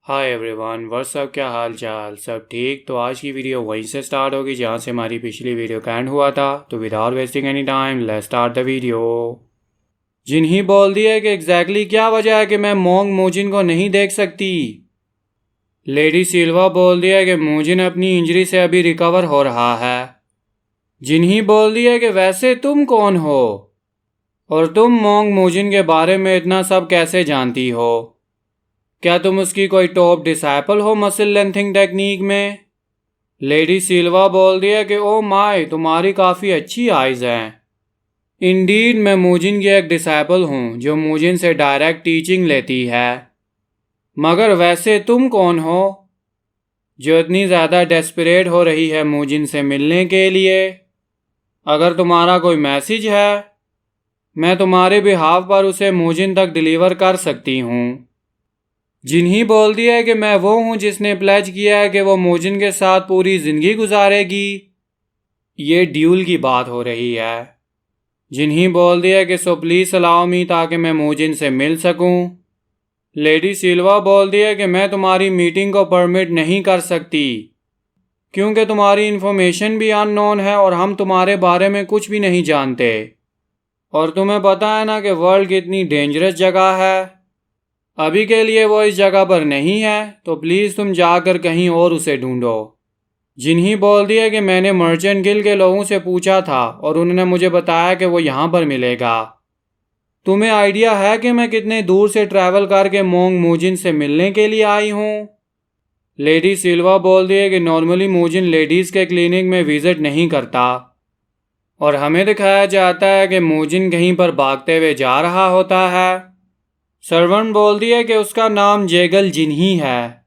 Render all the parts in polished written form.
Hi everyone, WhatsApp, क्या हाल चाल? सब ठीक? तो आज की वीडियो वहीं से स्टार्ट होगी जहाँ से हमारी पिछली वीडियो का एंड हुआ था। तो without wasting any time let's start the video. जिन्ही बोल दिया कि एग्जैक्टली क्या वजह है कि मैं मोंग मोजिन को नहीं देख सकती। लेडी सिल्वा बोल दिया कि मोजिन अपनी इंजरी से अभी रिकवर हो रहा है। जिन्ही बोल दिया कि वैसे तुम कौन हो और तुम मोंग मोजिन के बारे में इतना सब कैसे जानती हो? क्या तुम उसकी कोई टॉप डिसाइपल हो मसल लेंथिंग टेक्निक में? लेडी सिल्वा बोल दिया कि ओ माय, तुम्हारी काफ़ी अच्छी आइज़ हैं। इंडीड मैं मोजिन की एक डिसाइपल हूँ जो मोजिन से डायरेक्ट टीचिंग लेती है। मगर वैसे तुम कौन हो जो इतनी ज़्यादा डेस्परेट हो रही है मोजिन से मिलने के लिए? अगर तुम्हारा कोई मैसेज है मैं तुम्हारे बिहाफ पर उसे मोजिन तक डिलीवर कर सकती हूँ। जिन्ही बोल दिया कि मैं वो हूं जिसने प्लेज किया है कि वो मोजिन के साथ पूरी जिंदगी गुजारेगी। ये ड्यूल की बात हो रही है। जिन्ही बोल दिया कि सो प्लीज अलाउ मी ताकि मैं मोजिन से मिल सकूं। लेडी सिल्वा बोल दिया कि मैं तुम्हारी मीटिंग को परमिट नहीं कर सकती क्योंकि तुम्हारी इन्फॉर्मेशन भी अननोन है और हम तुम्हारे बारे में कुछ भी नहीं जानते। और तुम्हें पता है ना कि वर्ल्ड कितनी डेंजरस जगह है। अभी के लिए वो इस जगह पर नहीं है, तो प्लीज़ तुम जाकर कहीं और उसे ढूंढो। जिन्ही बोल दिया कि मैंने मर्चेंट गिल्ड के लोगों से पूछा था और उन्होंने मुझे बताया कि वो यहाँ पर मिलेगा। तुम्हें आइडिया है कि मैं कितने दूर से ट्रैवल करके मोंग मोजिन से मिलने के लिए आई हूँ? लेडी सिल्वा बोल दिया कि नॉर्मली मोजिन लेडीज़ के क्लिनिक में विजिट नहीं करता और हमें दिखाया जाता है कि मोजिन कहीं पर भागते हुए जा रहा होता है। सर्वेंट बोल दिया कि उसका नाम जेगल जिन्ही है।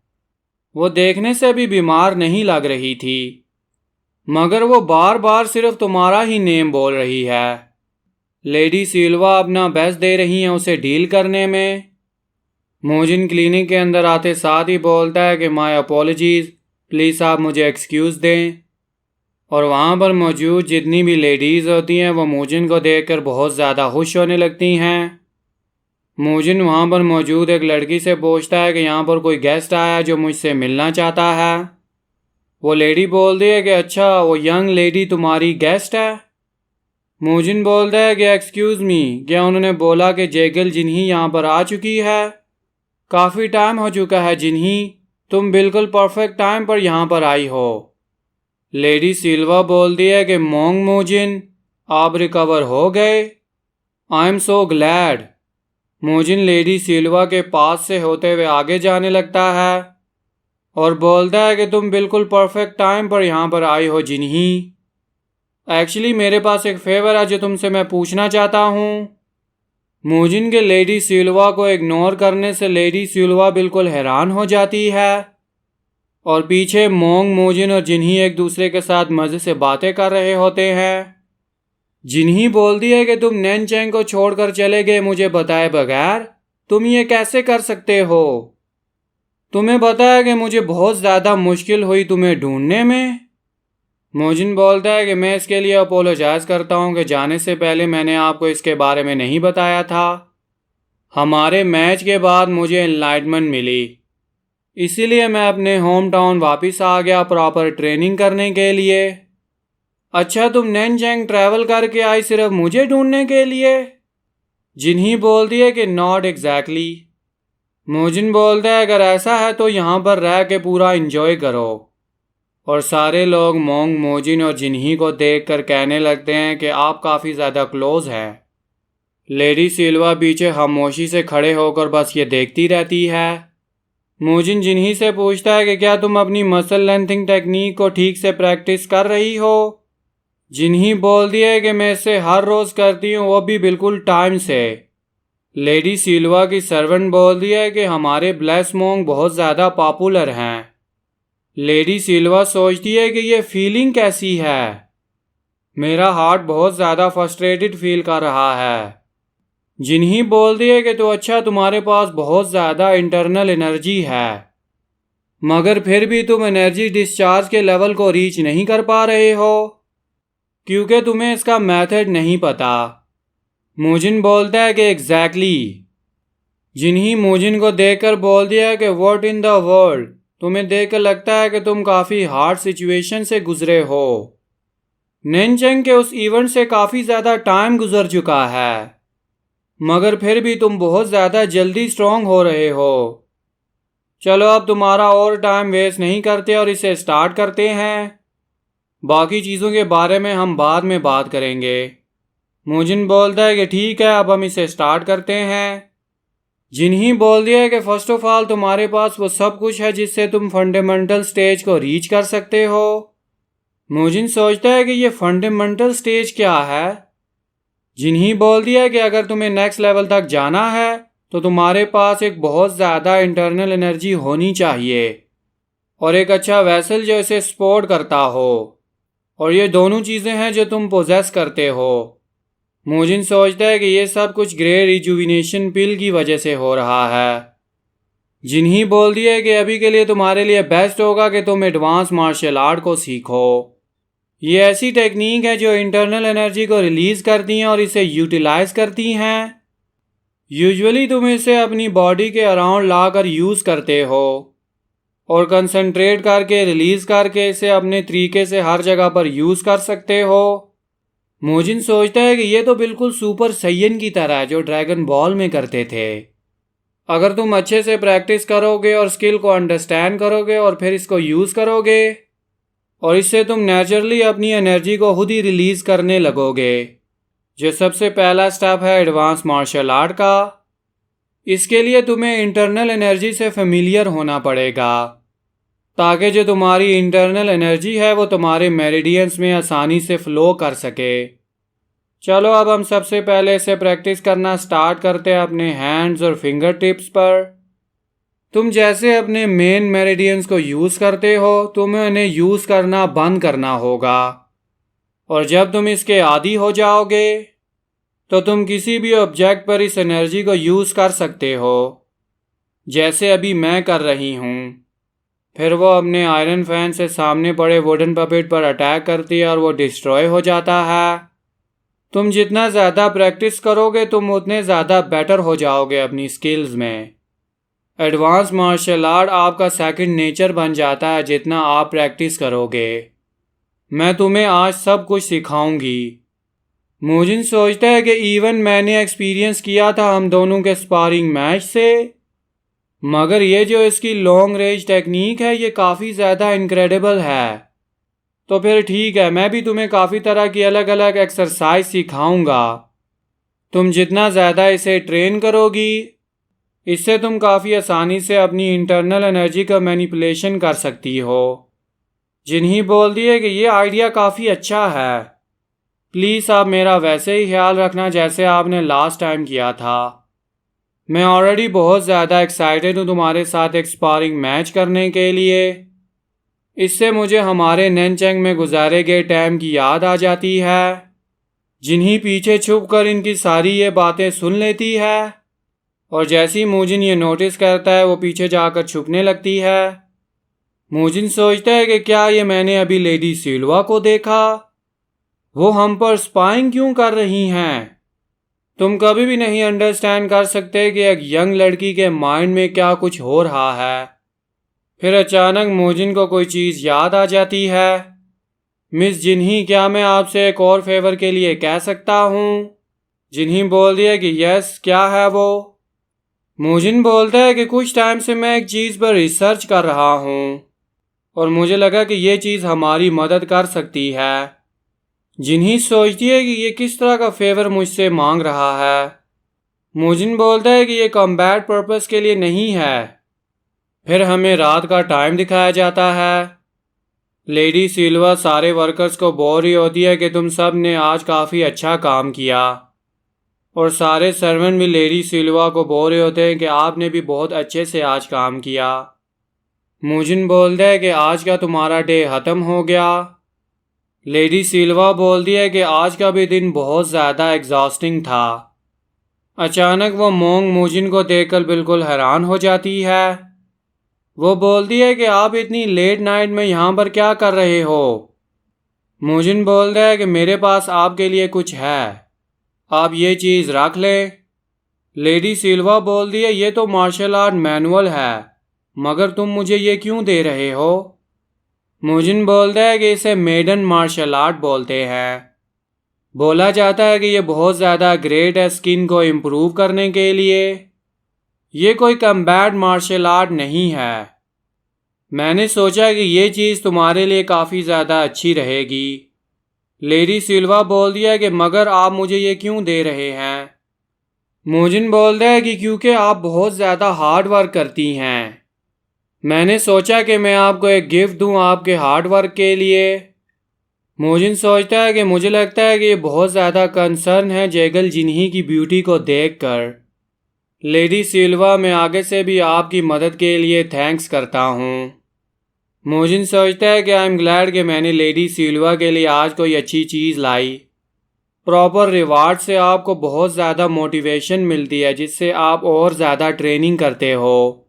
वो देखने से भी बीमार नहीं लग रही थी, मगर वो बार बार सिर्फ तुम्हारा ही नेम बोल रही है। लेडी सिल्वा अपना बेस्ट दे रही हैं उसे डील करने में। मोजिन क्लिनिक के अंदर आते साथ ही बोलता है कि माय अपॉलॉजीज, प्लीज़ आप मुझे एक्सक्यूज़ दें। और वहाँ पर मौजूद जितनी भी लेडीज़ होती हैं वो मोजिन को देखकर बहुत ज़्यादा खुश होने लगती हैं। मोजिन वहाँ पर मौजूद एक लड़की से पूछता है कि यहाँ पर कोई गेस्ट आया है जो मुझसे मिलना चाहता है। वो लेडी बोलती है कि अच्छा, वो यंग लेडी तुम्हारी गेस्ट है? मोजिन बोलता है कि एक्सक्यूज़ मी, क्या उन्होंने बोला कि जेगल जिन्ही यहाँ पर आ चुकी है? काफ़ी टाइम हो चुका है जिन्ही, तुम बिल्कुल परफेक्ट टाइम पर यहाँ पर आई हो। लेडी सिल्वा बोलती है कि मोंग मोजिन, आप रिकवर हो गए? I am so glad. मोजिन लेडी सिल्वा के पास से होते हुए आगे जाने लगता है और बोलता है कि तुम बिल्कुल परफेक्ट टाइम पर यहाँ पर आई हो जिन्ही। एक्चुअली मेरे पास एक फेवर है जो तुमसे मैं पूछना चाहता हूँ। मोजिन के लेडी सिल्वा को इग्नोर करने से लेडी सिल्वा बिल्कुल हैरान हो जाती है और पीछे मोंग मोजिन और जिन्ही एक दूसरे के साथ मज़े से बातें कर रहे होते हैं। जिन्ही बोलती है कि तुम नैनचेंग को छोड़कर चले गए मुझे बताए बगैर। तुम ये कैसे कर सकते हो? तुम्हें पता है कि मुझे बहुत ज़्यादा मुश्किल हुई तुम्हें ढूंढने में। मोजिन बोलता है कि मैं इसके लिए अपोलोजाइज करता हूँ कि जाने से पहले मैंने आपको इसके बारे में नहीं बताया था। हमारे मैच के बाद मुझे एनलाइटमेंट मिली, इसीलिए मैं अपने होम टाउन वापस आ गया प्रॉपर ट्रेनिंग करने के लिए। अच्छा, तुम नैनचेंग ट्रैवल करके आई सिर्फ मुझे ढूंढने के लिए? जिन्ही बोलती है कि नॉट एग्जैक्टली। मोजिन बोलता है अगर ऐसा है तो यहाँ पर रह के पूरा एंजॉय करो। और सारे लोग मोंग मोजिन और जिन्ही को देखकर कहने लगते हैं कि आप काफ़ी ज़्यादा क्लोज हैं। लेडी सिल्वा पीछे खामोशी से खड़े होकर बस ये देखती रहती है। मोजिन जिन्ही से पूछता है कि क्या तुम अपनी मसल लेंथिंग टेक्निक को ठीक से प्रैक्टिस कर रही हो? जिन्ही बोल दिया है कि मैं इसे हर रोज़ करती हूँ, वो भी बिल्कुल टाइम से। लेडी सिल्वा की सर्वेंट बोल दिया है कि हमारे ब्लेस मोंग बहुत ज़्यादा पॉपुलर हैं। लेडी सिल्वा सोचती है कि ये फीलिंग कैसी है। मेरा हार्ट बहुत ज़्यादा फ्रस्ट्रेटेड फील कर रहा है। जिन्ही बोल दिया कि तो अच्छा, तुम्हारे पास बहुत ज़्यादा इंटरनल एनर्जी है, मगर फिर भी तुम एनर्जी डिस्चार्ज के लेवल को रीच नहीं कर पा रहे हो क्योंकि तुम्हें इसका मेथड नहीं पता। मोजिन बोलता है कि एग्जैक्टली। जिन्ही मोजिन को देखकर बोल दिया कि व्हाट इन द वर्ल्ड, तुम्हें देखकर लगता है कि तुम काफ़ी हार्ड सिचुएशन से गुजरे हो। नैनचेंग के उस इवेंट से काफ़ी ज़्यादा टाइम गुजर चुका है, मगर फिर भी तुम बहुत ज़्यादा जल्दी स्ट्रांग हो रहे हो। चलो अब तुम्हारा और टाइम वेस्ट नहीं करते और इसे स्टार्ट करते हैं। बाकी चीज़ों के बारे में हम बाद में बात करेंगे। मोजिन बोलता है कि ठीक है, अब हम इसे स्टार्ट करते हैं। जिन्ही बोल दिया है कि फर्स्ट ऑफ ऑल तुम्हारे पास वो सब कुछ है जिससे तुम फंडामेंटल स्टेज को रीच कर सकते हो। मोजिन सोचता है कि ये फंडामेंटल स्टेज क्या है। जिन्ही बोल दिया है कि अगर तुम्हें नेक्स्ट लेवल तक जाना है तो तुम्हारे पास एक बहुत ज़्यादा इंटरनल एनर्जी होनी चाहिए और एक अच्छा वेसल जो इसे सपोर्ट करता हो, और ये दोनों चीज़ें हैं जो तुम पोजेस करते हो। मोजिन सोचता है कि ये सब कुछ ग्रे रिजुविनेशन पिल की वजह से हो रहा है। जिन्ही बोल दिया है कि अभी के लिए तुम्हारे लिए बेस्ट होगा कि तुम एडवांस मार्शल आर्ट को सीखो। ये ऐसी टेक्निक है जो इंटरनल एनर्जी को रिलीज़ करती हैं और इसे यूटिलाइज करती हैं। यूजुअली तुम इसे अपनी बॉडी के अराउंड लाकर यूज़ करते हो और कंसंट्रेट करके रिलीज़ करके इसे अपने तरीके से हर जगह पर यूज़ कर सकते हो। मोजिन सोचता है कि ये तो बिल्कुल सुपर सैयन की तरह है जो ड्रैगन बॉल में करते थे। अगर तुम अच्छे से प्रैक्टिस करोगे और स्किल को अंडरस्टैंड करोगे और फिर इसको यूज़ करोगे और इससे तुम नेचुरली अपनी एनर्जी को खुद ही रिलीज़ करने लगोगे, जो सबसे पहला स्टेप है एडवांस मार्शल आर्ट का। इसके लिए तुम्हें इंटरनल एनर्जी से फेमिलियर होना पड़ेगा ताकि जो तुम्हारी इंटरनल एनर्जी है वो तुम्हारे मेरिडियंस में आसानी से फ्लो कर सके। चलो अब हम सबसे पहले इसे प्रैक्टिस करना स्टार्ट करते हैं अपने हैंड्स और फिंगर टिप्स पर। तुम जैसे अपने मेन मेरिडियंस को यूज़ करते हो तुम्हें उन्हें यूज़ करना बंद करना होगा, और जब तुम इसके आदी हो जाओगे तो तुम किसी भी ऑब्जेक्ट पर इस एनर्जी को यूज़ कर सकते हो, जैसे अभी मैं कर रही हूँ। फिर वो अपने आयरन फैन से सामने पड़े वुडन पपेट पर अटैक करती है और वो डिस्ट्रॉय हो जाता है। तुम जितना ज़्यादा प्रैक्टिस करोगे तुम उतने ज़्यादा बेटर हो जाओगे अपनी स्किल्स में। एडवांस मार्शल आर्ट आपका सेकंड नेचर बन जाता है जितना आप प्रैक्टिस करोगे। मैं तुम्हें आज सब कुछ सिखाऊंगी। मोजिन सोचता है कि इवन मैंने एक्सपीरियंस किया था हम दोनों के स्पारिंग मैच से, मगर ये जो इसकी लॉन्ग रेंज टेक्निक है ये काफ़ी ज़्यादा इनक्रेडिबल है। तो फिर ठीक है, मैं भी तुम्हें काफ़ी तरह की अलग अलग एक्सरसाइज सिखाऊंगा। तुम जितना ज़्यादा इसे ट्रेन करोगी इससे तुम काफ़ी आसानी से अपनी इंटरनल एनर्जी का मैनिपुलेशन कर सकती हो। जिन्ही बोल दिए कि ये आइडिया काफ़ी अच्छा है। प्लीज़ आप मेरा वैसे ही ख्याल रखना जैसे आपने लास्ट टाइम किया था। मैं ऑलरेडी बहुत ज़्यादा एक्साइटेड हूँ तुम्हारे साथ एक स्पारिंग मैच करने के लिए। इससे मुझे हमारे नैनचेंग में गुजारे गए टाइम की याद आ जाती है। जिन्ही पीछे छुप कर इनकी सारी ये बातें सुन लेती है और जैसी मोजिन ये नोटिस करता है वो पीछे जाकर छुपने लगती है। मोजिन सोचता है कि क्या ये मैंने अभी लेडी सिल्वा को देखा, वो हम पर स्पाइंग क्यों कर रही हैं। तुम कभी भी नहीं अंडरस्टैंड कर सकते कि एक यंग लड़की के माइंड में क्या कुछ हो रहा है। फिर अचानक मोजिन को कोई चीज़ याद आ जाती है। मिस जिन्ही, क्या मैं आपसे एक और फेवर के लिए कह सकता हूँ? जिन्ही बोल दिया कि यस, क्या है वो? मोजिन बोलता है कि कुछ टाइम से मैं एक चीज़ पर रिसर्च कर रहा हूँ और मुझे लगा कि ये चीज़ हमारी मदद कर सकती है। जिन्ही सोचती है कि ये किस तरह का फेवर मुझसे मांग रहा है। मोजिन बोलता है कि ये कॉम्बैट पर्पस के लिए नहीं है। फिर हमें रात का टाइम दिखाया जाता है। लेडी सिल्वा सारे वर्कर्स को बोल रही होती है कि तुम सब ने आज काफ़ी अच्छा काम किया, और सारे सर्वेंट भी लेडी सिल्वा को बोल रहे होते हैं कि आपने भी बहुत अच्छे से आज काम किया। मोजिन बोलता है कि आज का तुम्हारा डे ख़त्म हो गया। लेडी सिल्वा बोलती है कि आज का भी दिन बहुत ज़्यादा एग्जॉस्टिंग था। अचानक वो मोंग मोजिन को देखकर बिल्कुल हैरान हो जाती है। वो बोलती है कि आप इतनी लेट नाइट में यहाँ पर क्या कर रहे हो। मोजिन बोलता है कि मेरे पास आपके लिए कुछ है, आप ये चीज़ रख लें। लेडी सिल्वा बोलती है, ये तो मार्शल आर्ट मैनुअल है, मगर तुम मुझे ये क्यों दे रहे हो? मुजिन बोलता है कि इसे मेडन मार्शल आर्ट बोलते हैं। बोला जाता है कि ये बहुत ज़्यादा ग्रेट है स्किन को इम्प्रूव करने के लिए। ये कोई कम्बैट मार्शल आर्ट नहीं है। मैंने सोचा कि ये चीज़ तुम्हारे लिए काफ़ी ज़्यादा अच्छी रहेगी। लेडी सिल्वा बोल दिया कि मगर आप मुझे ये क्यों दे रहे हैं? मुजिन बोलता है कि क्योंकि आप बहुत ज़्यादा हार्ड वर्क करती हैं। मैंने सोचा कि मैं आपको एक गिफ्ट दूं आपके हार्ड वर्क के लिए। मुजिन सोचता है कि मुझे लगता है कि ये बहुत ज़्यादा कंसर्न है जेगल जिन्ही की ब्यूटी को देखकर। लेडी सिल्वा, मैं आगे से भी आपकी मदद के लिए थैंक्स करता हूँ। मुजिन सोचता है कि आई एम ग्लैड कि मैंने लेडी सिल्वा के लिए आज कोई अच्छी चीज़ लाई। प्रॉपर रिवार्ड से आपको बहुत ज़्यादा मोटिवेशन मिलती है जिससे आप और ज़्यादा ट्रेनिंग करते हो।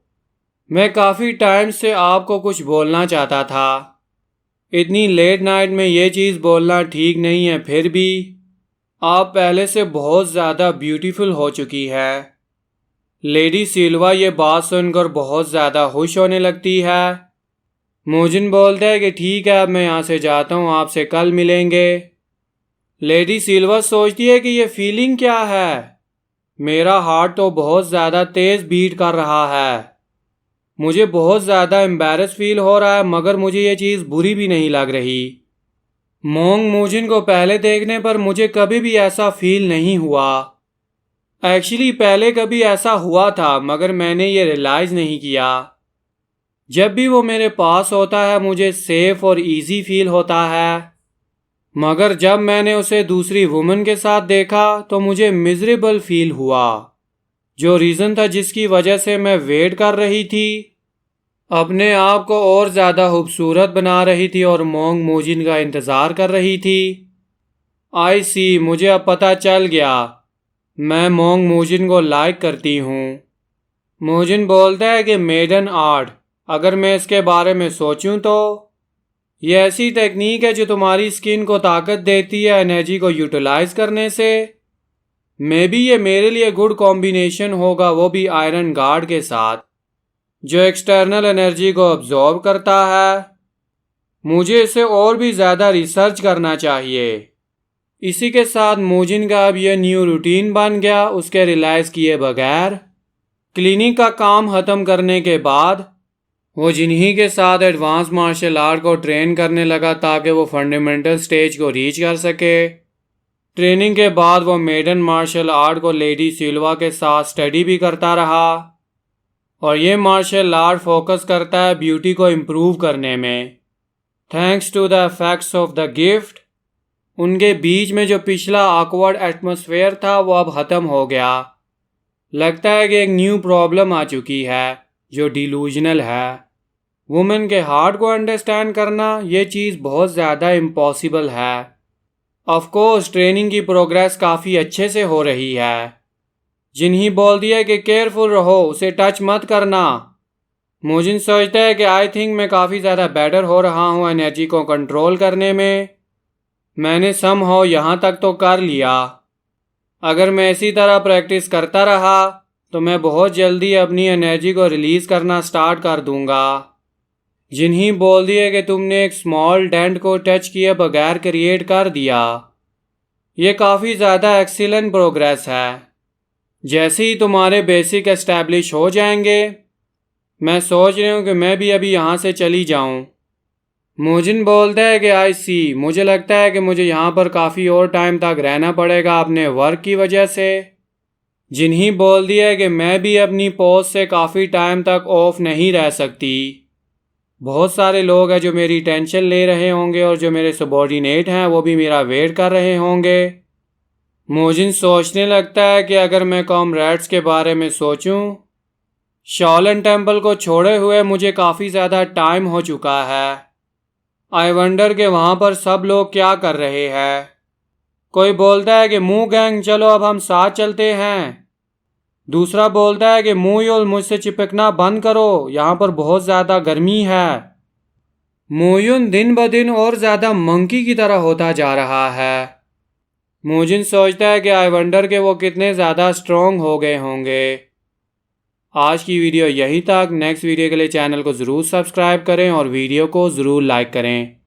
मैं काफ़ी टाइम से आपको कुछ बोलना चाहता था। इतनी लेट नाइट में ये चीज़ बोलना ठीक नहीं है, फिर भी आप पहले से बहुत ज़्यादा ब्यूटीफुल हो चुकी है। लेडी सिल्वा ये बात सुनकर बहुत ज़्यादा खुश होने लगती है। मुजिन बोलता है कि ठीक है, अब मैं यहाँ से जाता हूँ, आपसे कल मिलेंगे। लेडी सिल्वा सोचती है कि ये फीलिंग क्या है। मेरा हार्ट तो बहुत ज़्यादा तेज़ बीट कर रहा है। मुझे बहुत ज़्यादा एम्बैरस फील हो रहा है, मगर मुझे ये चीज़ बुरी भी नहीं लग रही। मोंग मुजिन को पहले देखने पर मुझे कभी भी ऐसा फील नहीं हुआ। एक्चुअली पहले कभी ऐसा हुआ था, मगर मैंने ये रियलाइज़ नहीं किया। जब भी वो मेरे पास होता है मुझे सेफ और इजी फील होता है, मगर जब मैंने उसे दूसरी वुमन के साथ देखा तो मुझे मिजरेबल फील हुआ। जो रीज़न था जिसकी वजह से मैं वेट कर रही थी, अपने आप को और ज़्यादा खूबसूरत बना रही थी और मोंग मुजिन का इंतज़ार कर रही थी। आई सी, मुझे अब पता चल गया, मैं मोंग मुजिन को लाइक करती हूँ। मुजिन बोलता है कि मेडन आर्ट, अगर मैं इसके बारे में सोचूं तो ये ऐसी टेक्निक है जो तुम्हारी स्किन को ताकत देती है एनर्जी को यूटिलाइज करने से। मे बी ये मेरे लिए गुड कॉम्बिनेशन होगा, वो भी आयरन गार्ड के साथ, जो एक्सटर्नल एनर्जी को अब्जॉर्ब करता है। मुझे इसे और भी ज़्यादा रिसर्च करना चाहिए। इसी के साथ मुजिन का अब यह न्यू रूटीन बन गया उसके रियलाइज़ किए बगैर। क्लिनिक का काम ख़त्म करने के बाद वो जिन्ही के साथ एडवांस मार्शल आर्ट को ट्रेन करने लगा ताकि वो फंडामेंटल स्टेज को रीच कर सके। ट्रेनिंग के बाद वो मेडन मार्शल आर्ट को लेडी सिल्वा के साथ स्टडी भी करता रहा, और ये मार्शल आर्ट फोकस करता है ब्यूटी को इम्प्रूव करने में। Thanks to the effects of the gift, उनके बीच में जो पिछला ऑकवर्ड एटमॉस्फेयर था वो अब ख़त्म हो गया। लगता है कि एक न्यू प्रॉब्लम आ चुकी है जो डिलूजनल है। वुमेन के हार्ट को अंडरस्टैंड करना ये चीज़ बहुत ज़्यादा इम्पॉसिबल है। ऑफ कोर्स ट्रेनिंग की प्रोग्रेस काफ़ी अच्छे से हो रही है। जिन्ही बोल दिया कि केयरफुल रहो, उसे टच मत करना। मुजिन सोचता है कि आई थिंक मैं काफ़ी ज़्यादा बेटर हो रहा हूँ एनर्जी को कंट्रोल करने में। मैंने समहाउ यहाँ तक तो कर लिया। अगर मैं इसी तरह प्रैक्टिस करता रहा तो मैं बहुत जल्दी अपनी एनर्जी को रिलीज़ करना स्टार्ट कर दूँगा। जिन्ही बोल दिए कि तुमने एक स्मॉल डेंट को टच किए बगैर क्रिएट कर दिया। ये काफ़ी ज़्यादा एक्सीलेंट प्रोग्रेस है। जैसे ही तुम्हारे बेसिक एस्टैब्लिश हो जाएंगे, मैं सोच रही हूँ कि मैं भी अभी यहाँ से चली जाऊँ। मुजिन बोलता है कि आई सी, मुझे लगता है कि मुझे यहाँ पर काफ़ी और टाइम तक रहना पड़ेगा अपने वर्क की वजह से। जिन्ही बोल दिया है कि मैं भी अपनी पोस्ट से काफ़ी टाइम तक ऑफ नहीं रह सकती। बहुत सारे लोग हैं जो मेरी टेंशन ले रहे होंगे और जो मेरे सबॉर्डिनेट हैं वो भी मेरा वेट कर रहे होंगे। मुजिन सोचने लगता है कि अगर मैं कॉमरेड्स के बारे में सोचूं, शाओलिन टेम्पल को छोड़े हुए मुझे काफ़ी ज़्यादा टाइम हो चुका है। आई वंडर कि वहाँ पर सब लोग क्या कर रहे हैं। कोई बोलता है कि मू गैंग चलो अब हम साथ चलते हैं। दूसरा बोलता है कि मुयुल मुझसे चिपकना बंद करो, यहाँ पर बहुत ज़्यादा गर्मी है। मुयुन दिन ब दिन और ज़्यादा मंकी की तरह होता जा रहा है। मोजिन सोचता है कि आई वंडर के वो कितने ज़्यादा स्ट्रॉन्ग हो गए होंगे। आज की वीडियो यहीं तक। नेक्स्ट वीडियो के लिए चैनल को ज़रूर सब्सक्राइब करें और वीडियो को ज़रूर लाइक करें।